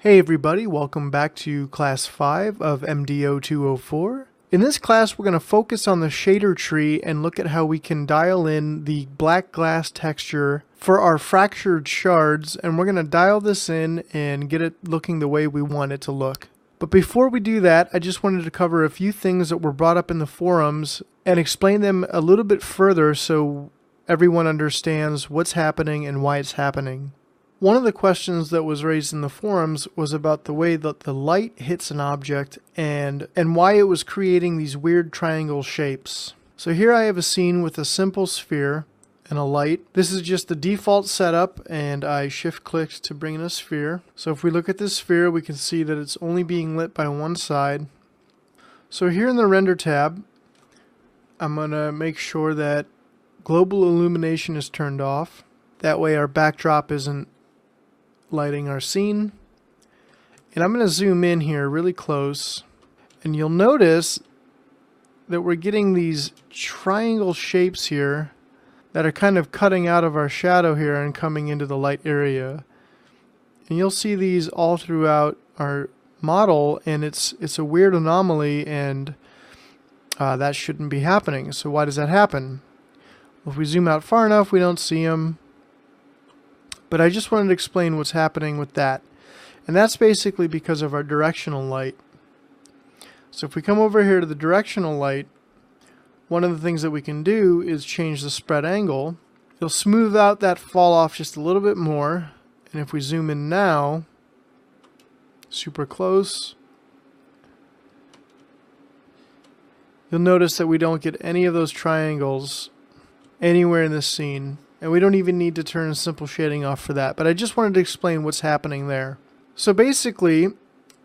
Hey everybody, welcome back to class 5 of mdo204. In this class we're going to focus on the shader tree and look at how we can dial in the black glass texture for our fractured shards, and we're going to dial this in and get it looking the way we want it to look. But before we do that, I just wanted to cover a few things that were brought up in the forums and explain them a little bit further so everyone understands what's happening and why it's happening. One of the questions that was raised in the forums was about the way that the light hits an object and why it was creating these weird triangle shapes. So here I have a scene with a simple sphere and a light. This is just the default setup, and I shift clicked to bring in a sphere. So if we look at this sphere, we can see that it's only being lit by one side. So here in the render tab, I'm going to make sure that global illumination is turned off. That way our backdrop isn't lighting our scene. And I'm going to zoom in here really close, and you'll notice that we're getting these triangle shapes here that are kind of cutting out of our shadow here and coming into the light area. And you'll see these all throughout our model, and it's a weird anomaly, and that shouldn't be happening. So why does that happen? Well, if we zoom out far enough, we don't see them. But I just wanted to explain what's happening with that. And that's basically because of our directional light. So if we come over here to the directional light, one of the things that we can do is change the spread angle. It'll smooth out that fall off just a little bit more. And if we zoom in now, super close, you'll notice that we don't get any of those triangles anywhere in this scene. And we don't even need to turn simple shading off for that. But I just wanted to explain what's happening there. So basically,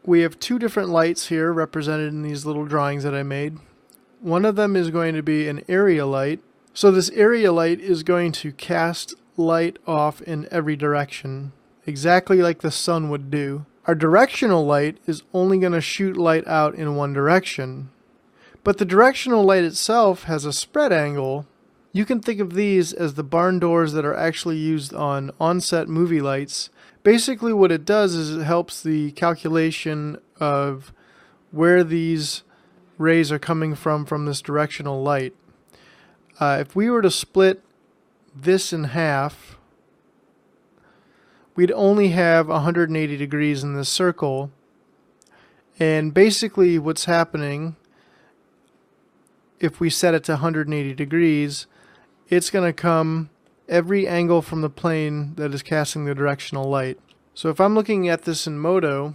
we have two different lights here represented in these little drawings that I made. One of them is going to be an area light. So this area light is going to cast light off in every direction, exactly like the sun would do. Our directional light is only going to shoot light out in one direction. But the directional light itself has a spread angle. You can think of these as the barn doors that are actually used on on-set movie lights. Basically what it does is it helps the calculation of where these rays are coming from this directional light. If we were to split this in half, we'd only have 180 degrees in this circle. And basically what's happening, if we set it to 180 degrees, it's going to come every angle from the plane that is casting the directional light. So if I'm looking at this in Modo,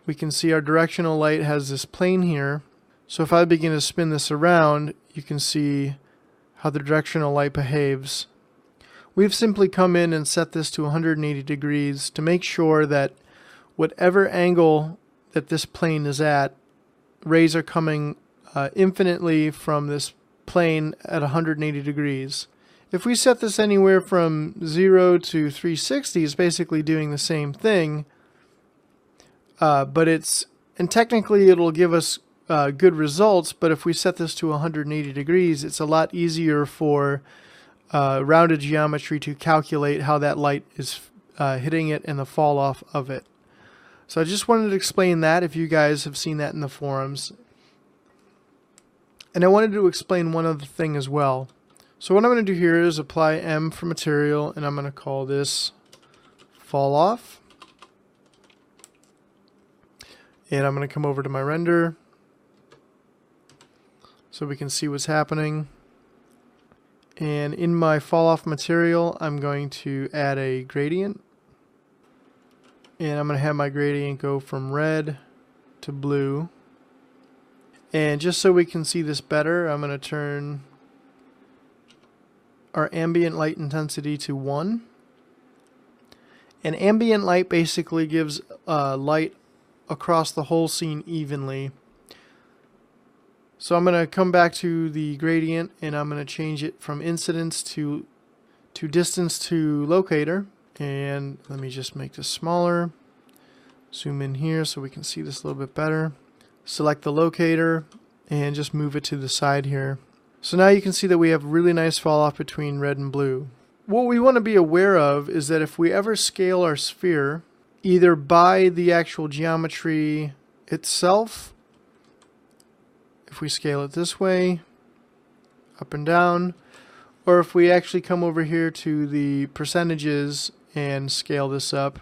we can see our directional light has this plane here. So if I begin to spin this around, you can see how the directional light behaves. We've simply come in and set this to 180 degrees to make sure that whatever angle that this plane is at, rays are coming infinitely from this plane at 180 degrees. If we set this anywhere from 0 to 360, it's basically doing the same thing, and technically it'll give us good results, but if we set this to 180 degrees, it's a lot easier for rounded geometry to calculate how that light is hitting it and the fall off of it. So I just wanted to explain that if you guys have seen that in the forums. And I wanted to explain one other thing as well. So what I'm going to do here is apply M for material, and I'm going to call this fall off. And I'm going to come over to my render so we can see what's happening. And in my fall off material, I'm going to add a gradient. And I'm going to have my gradient go from red to blue. And just so we can see this better, I'm going to turn our ambient light intensity to 1. And ambient light basically gives light across the whole scene evenly. So I'm going to come back to the gradient, and I'm going to change it from incidence to distance to locator. And let me just make this smaller. Zoom in here so we can see this a little bit better. Select the locator and just move it to the side here. So now you can see that we have really nice fall off between red and blue. What we want to be aware of is that if we ever scale our sphere, either by the actual geometry itself, if we scale it this way, up and down, or if we actually come over here to the percentages and scale this up,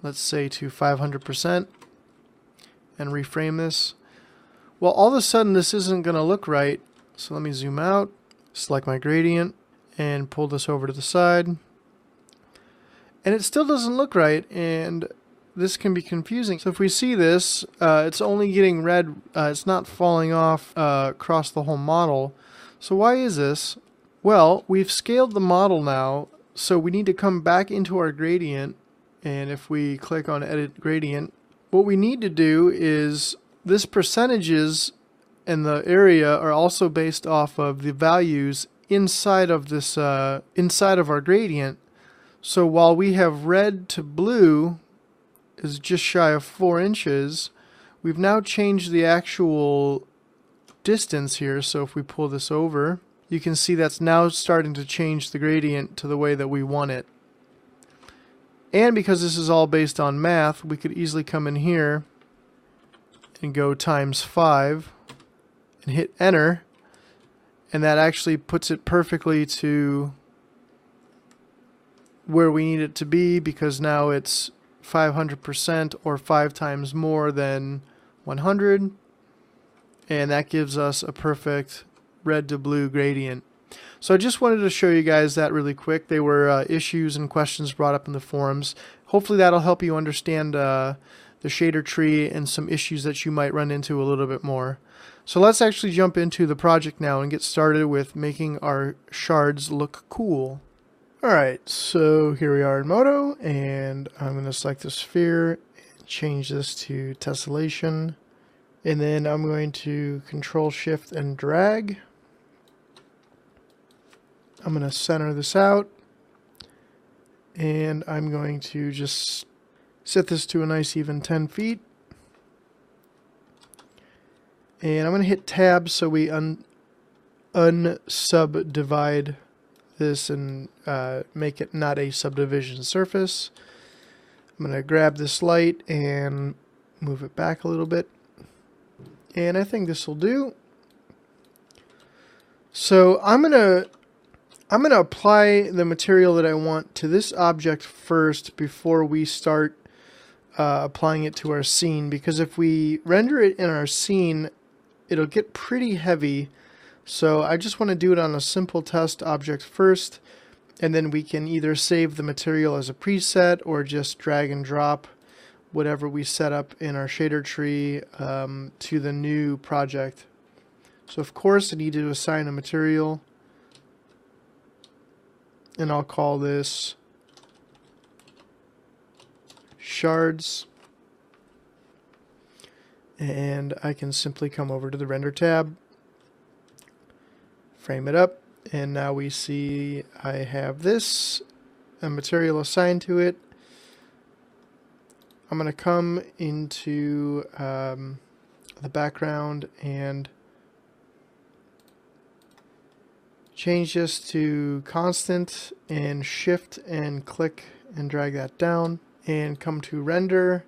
let's say to 500%, and reframe this. Well, all of a sudden this isn't going to look right, so let me zoom out, select my gradient, and pull this over to the side. And it still doesn't look right, and this can be confusing. So if we see this, it's only getting red, it's not falling off across the whole model. So why is this? Well, we've scaled the model now, so we need to come back into our gradient, and if we click on Edit Gradient, what we need to do is this percentages and the area are also based off of the values inside of this inside of our gradient. So while we have red to blue is just shy of 4 inches, we've now changed the actual distance here. So if we pull this over, you can see that's now starting to change the gradient to the way that we want it. And because this is all based on math, we could easily come in here and go times 5 and hit enter, and that actually puts it perfectly to where we need it to be, because now it's 500% or 5 times more than 100, and that gives us a perfect red to blue gradient. So I just wanted to show you guys that really quick. They were issues and questions brought up in the forums. Hopefully that'll help you understand the shader tree and some issues that you might run into a little bit more. So let's actually jump into the project now and get started with making our shards look cool. Alright, so here we are in Modo, and I'm going to select the sphere and change this to tessellation, and then I'm going to Control Shift and drag. I'm going to center this out, and I'm going to just set this to a nice even 10 feet. And I'm going to hit tab so we unsubdivide this and make it not a subdivision surface. I'm going to grab this light and move it back a little bit. And I think this will do. So I'm going to apply the material that I want to this object first before we start applying it to our scene, because if we render it in our scene, it'll get pretty heavy. So I just want to do it on a simple test object first, and then we can either save the material as a preset or just drag and drop whatever we set up in our shader tree to the new project. So of course I need to assign a material, and I'll call this shards, and I can simply come over to the render tab, frame it up, and now we see I have this, a material assigned to it. I'm going to come into the background and change this to constant, and shift and click and drag that down, and come to render,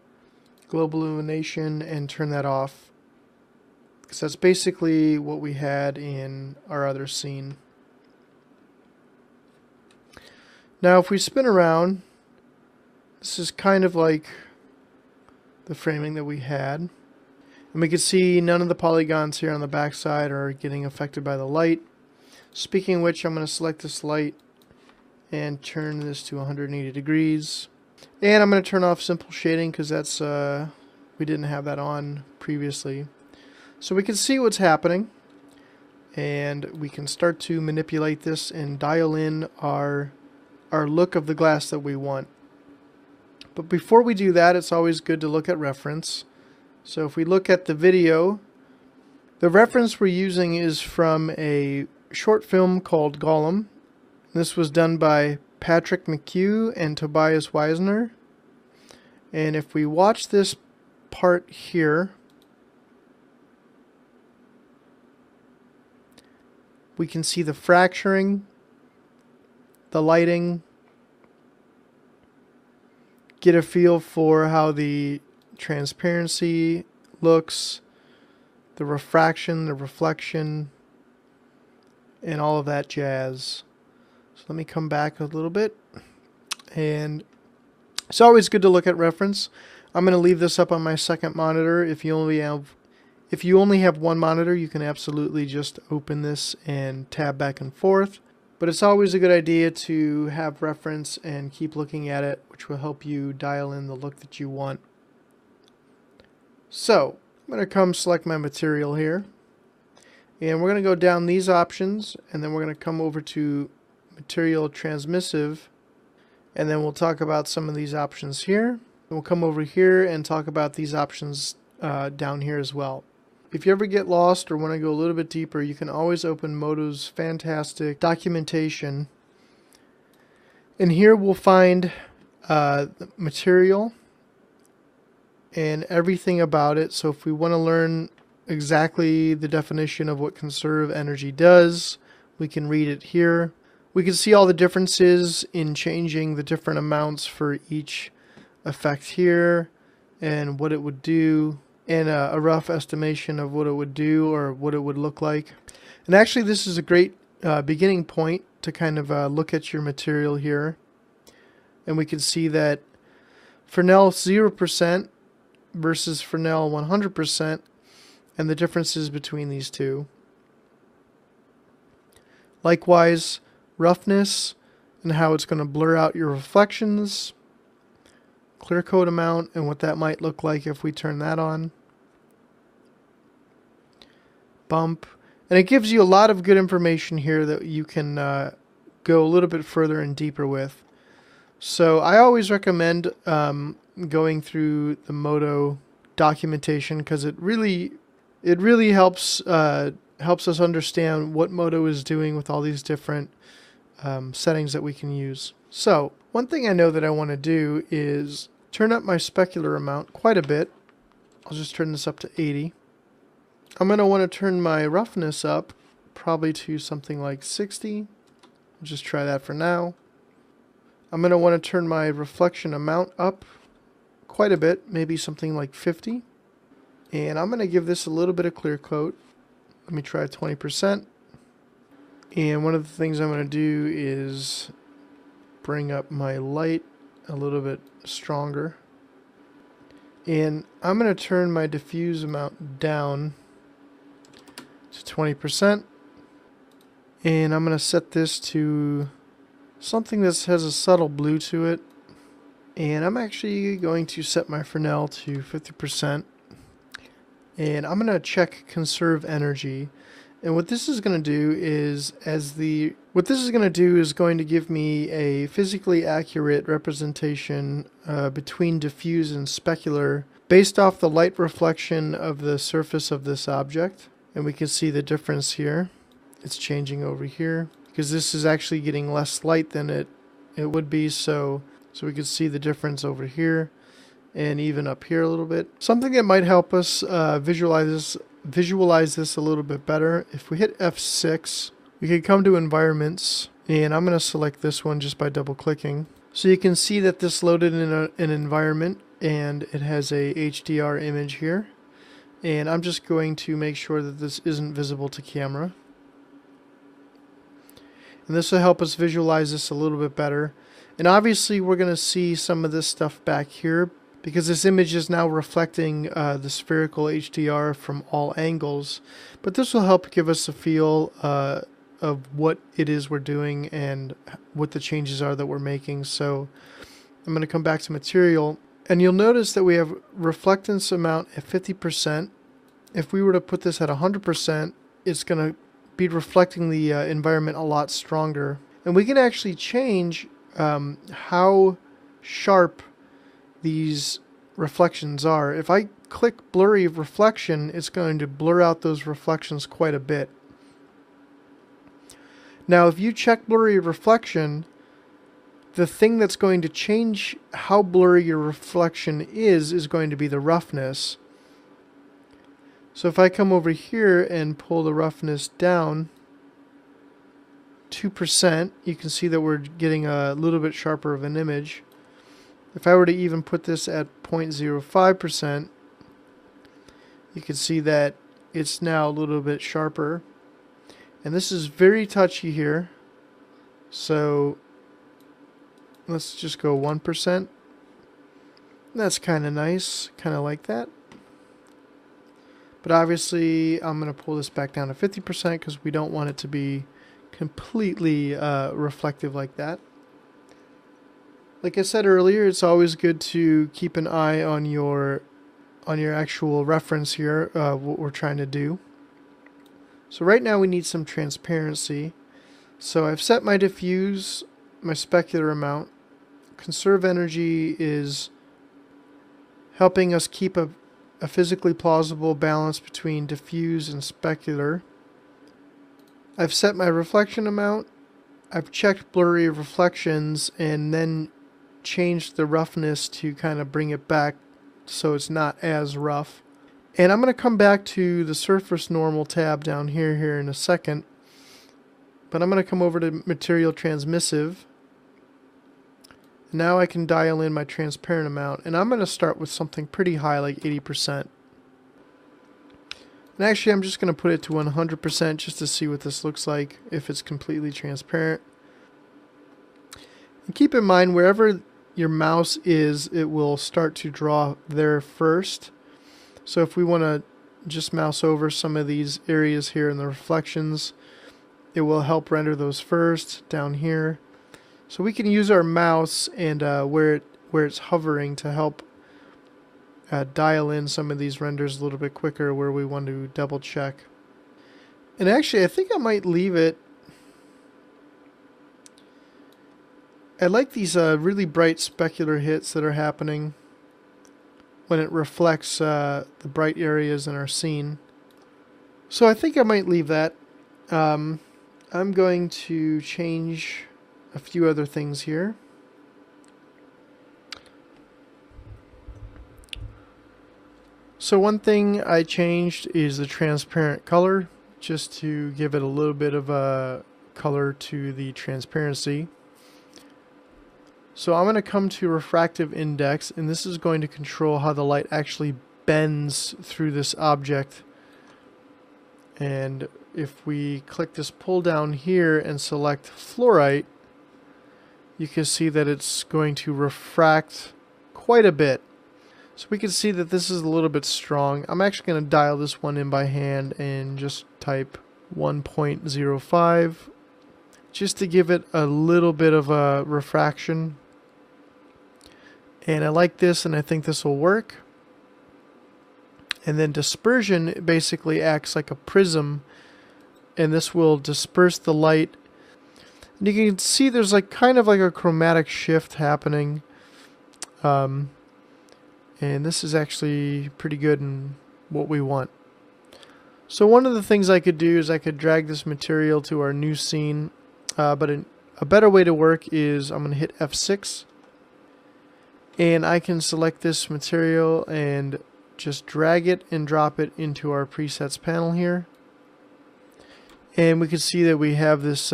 global illumination, and turn that off, because that's basically what we had in our other scene. Now if we spin around, this is kind of like the framing that we had, and we can see none of the polygons here on the back side are getting affected by the light. Speaking of which, I'm going to select this light and turn this to 180 degrees. And I'm going to turn off simple shading because that's we didn't have that on previously. So we can see what's happening, and we can start to manipulate this and dial in our look of the glass that we want. But before we do that, it's always good to look at reference. So if we look at the video, the reference we're using is from a short film called Gollum. This was done by Patrick McHugh and Tobias Weisner. And if we watch this part here, we can see the fracturing, the lighting, get a feel for how the transparency looks, the refraction, the reflection, and all of that jazz. So let me come back a little bit. And it's always good to look at reference. I'm going to leave this up on my second monitor. If you only have one monitor, you can absolutely just open this and tab back and forth. But it's always a good idea to have reference and keep looking at it, which will help you dial in the look that you want. So I'm going to come select my material here. And we're going to go down these options, and then we're going to come over to material transmissive, and then we'll talk about some of these options here. We'll come over here and talk about these options down here as well. If you ever get lost or want to go a little bit deeper, you can always open mdo's fantastic documentation. And here we'll find material and everything about it. So if we want to learn exactly the definition of what conserve energy does, we can read it here. We can see all the differences in changing the different amounts for each effect here and what it would do, and a rough estimation of what it would do or what it would look like. And actually this is a great beginning point to kind of look at your material here. And we can see that Fresnel 0% versus Fresnel 100% and the differences between these two. Likewise, roughness and how it's going to blur out your reflections, clear coat amount and what that might look like if we turn that on, bump, and it gives you a lot of good information here that you can go a little bit further and deeper with. So I always recommend going through the mdo documentation, because it really helps us understand what mdo is doing with all these different settings that we can use. So one thing I know that I want to do is turn up my specular amount quite a bit. I'll just turn this up to 80. I'm going to want to turn my roughness up probably to something like 60. I'll just try that for now. I'm going to want to turn my reflection amount up quite a bit, maybe something like 50. And I'm going to give this a little bit of clear coat. Let me try 20%. And one of the things I'm going to do is bring up my light a little bit stronger. And I'm going to turn my diffuse amount down to 20%. And I'm going to set this to something that has a subtle blue to it. And I'm actually going to set my Fresnel to 50%. And I'm going to check conserve energy. And what this is going to do is going to give me a physically accurate representation between diffuse and specular based off the light reflection of the surface of this object. And we can see the difference here. It's changing over here because this is actually getting less light than it would be, so we can see the difference over here and even up here a little bit. Something that might help us visualize this a little bit better. If we hit F6, we can come to environments, and I'm going to select this one just by double clicking. So you can see that this loaded in an environment, and it has a HDR image here. And I'm just going to make sure that this isn't visible to camera. And this will help us visualize this a little bit better. And obviously we're going to see some of this stuff back here because this image is now reflecting the spherical HDR from all angles. But this will help give us a feel of what it is we're doing and what the changes are that we're making. So I'm going to come back to material, and you'll notice that we have reflectance amount at 50%. If we were to put this at 100%, it's going to be reflecting the environment a lot stronger. And we can actually change how sharp these reflections are. If I click blurry reflection, it's going to blur out those reflections quite a bit. Now if you check blurry reflection, the thing that's going to change how blurry your reflection is going to be the roughness. So if I come over here and pull the roughness down 2%, you can see that we're getting a little bit sharper of an image. If I were to even put this at 0.05%, you can see that it's now a little bit sharper. And this is very touchy here. So let's just go 1%. That's kind of nice, kind of like that. But obviously I'm going to pull this back down to 50% because we don't want it to be completely reflective like that. Like I said earlier, it's always good to keep an eye on your actual reference here, what we're trying to do. So right now we need some transparency. So I've set my diffuse, my specular amount. Conserve energy is helping us keep a physically plausible balance between diffuse and specular. I've set my reflection amount. I've checked blurry reflections and then changed the roughness to kind of bring it back so it's not as rough. And I'm going to come back to the surface normal tab down here in a second. But I'm going to come over to material transmissive. Now I can dial in my transparent amount, and I'm going to start with something pretty high like 80%. And actually I'm just going to put it to 100% just to see what this looks like if it's completely transparent. And keep in mind, wherever your mouse is, it will start to draw there first. So if we want to just mouse over some of these areas here in the reflections, it will help render those first down here. So we can use our mouse and where it's hovering to help dial in some of these renders a little bit quicker where we want to double check. And actually I think I might leave it. I like these really bright specular hits that are happening when it reflects the bright areas in our scene. So I think I might leave that. I'm going to change a few other things here. So one thing I changed is the transparent color, just to give it a little bit of a color to the transparency. So I'm going to come to refractive index, and this is going to control how the light actually bends through this object. And if we click this pull down here and select fluorite, you can see that it's going to refract quite a bit. So we can see that this is a little bit strong. I'm actually going to dial this one in by hand and just type 1.05 just to give it a little bit of a refraction. And I like this, and I think this will work. And then dispersion basically acts like a prism, and this will disperse the light. And you can see there's like kind of like a chromatic shift happening. And this is actually pretty good in what we want. So one of the things I could do is I could drag this material to our new scene. But a better way to work is I'm going to hit F6. And I can select this material and just drag it and drop it into our presets panel here. And we can see that we have this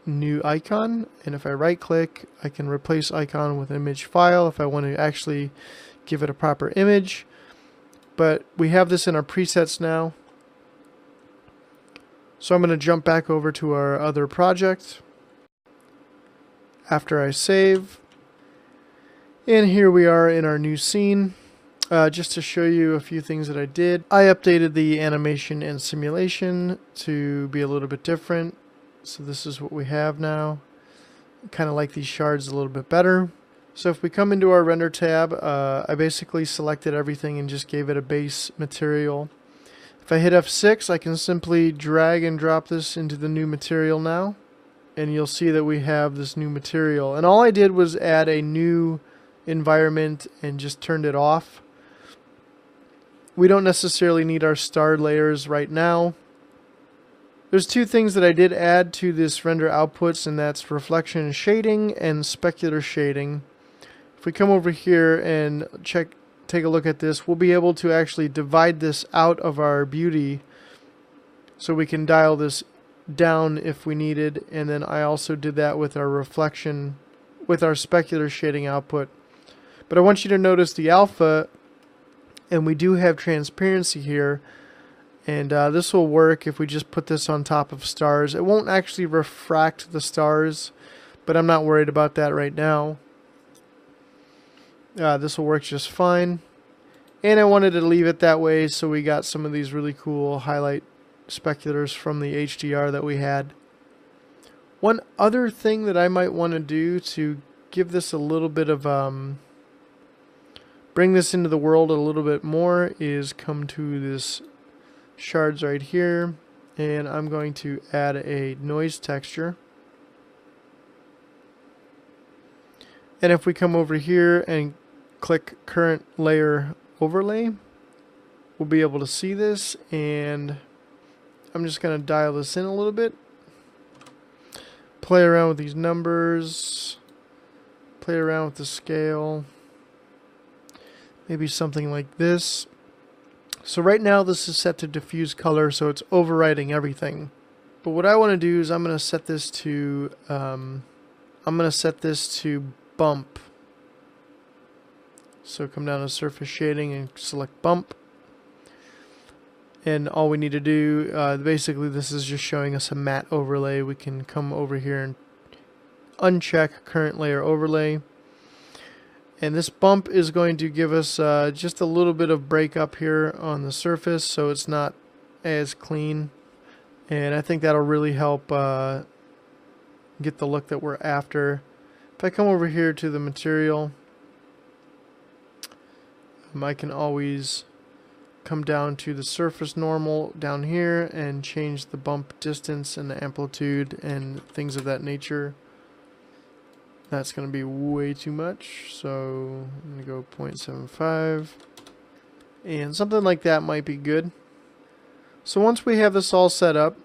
new icon. And if I right click, I can replace icon with image file if I want to actually give it a proper image. But we have this in our presets now. So I'm going to jump back over to our other project after I save. And here we are in our new scene. Just to show you a few things that I did. I updated the animation and simulation to be a little bit different. So this is what we have now. Kind of like these shards a little bit better. So if we come into our render tab, I basically selected everything and just gave it a base material. If I hit F6, I can simply drag and drop this into the new material now. And you'll see that we have this new material. And all I did was add a new environment and just turned it off. We don't necessarily need our star layers right now. There's two things that I did add to this render outputs, and that's reflection and shading and specular shading. If we come over here and take a look at this, we'll be able to actually divide this out of our beauty so we can dial this down if we needed. And then I also did that with our reflection, with our specular shading output. But I want you to notice the alpha, and we do have transparency here. And this will work if we just put this on top of stars. It won't actually refract the stars, but I'm not worried about that right now. This will work just fine. And I wanted to leave it that way so we got some of these really cool highlight speculators from the HDR that we had. One other thing that I might want to do to give this a little bit of bring this into the world a little bit more is come to this shards right here, and I'm going to add a noise texture. And if we come over here and click current layer overlay, we'll be able to see this, and I'm just going to dial this in a little bit, play around with these numbers, play around with the scale, maybe something like this. So right now this is set to diffuse color, so it's overriding everything. But what I want to do is I'm going to set this to bump. So come down to surface shading and select bump. And all we need to do, basically this is just showing us a matte overlay. We can come over here and uncheck current layer overlay. And this bump is going to give us just a little bit of break up here on the surface, so it's not as clean. And I think that'll really help get the look that we're after. If I come over here to the material, I can always come down to the surface normal down here and change the bump distance and the amplitude and things of that nature. That's going to be way too much, so I'm going to go 0.75, and something like that might be good. So once we have this all set up,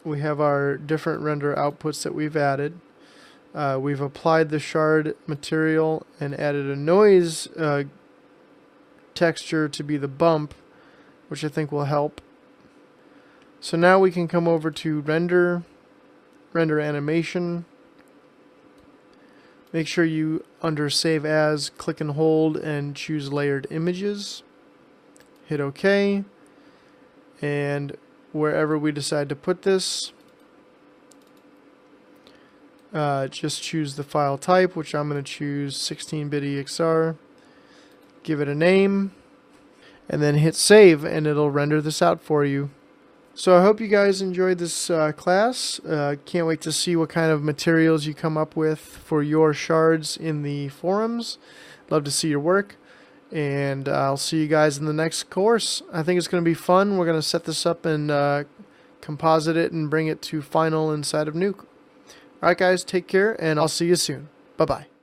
we have our different render outputs that we've added. We've applied the shard material and added a noise texture to be the bump, which I think will help. So now we can come over to render animation. Make sure you, under Save As, click and hold and choose Layered Images. Hit OK. And wherever we decide to put this, just choose the file type, which I'm going to choose 16-bit EXR. Give it a name, and then hit Save, and it'll render this out for you. So I hope you guys enjoyed this class. Can't wait to see what kind of materials you come up with for your shards in the forums. Love to see your work, and I'll see you guys in the next course. I think it's going to be fun. We're going to set this up and composite it and bring it to final inside of Nuke. Alright guys, take care, and I'll see you soon. Bye-bye.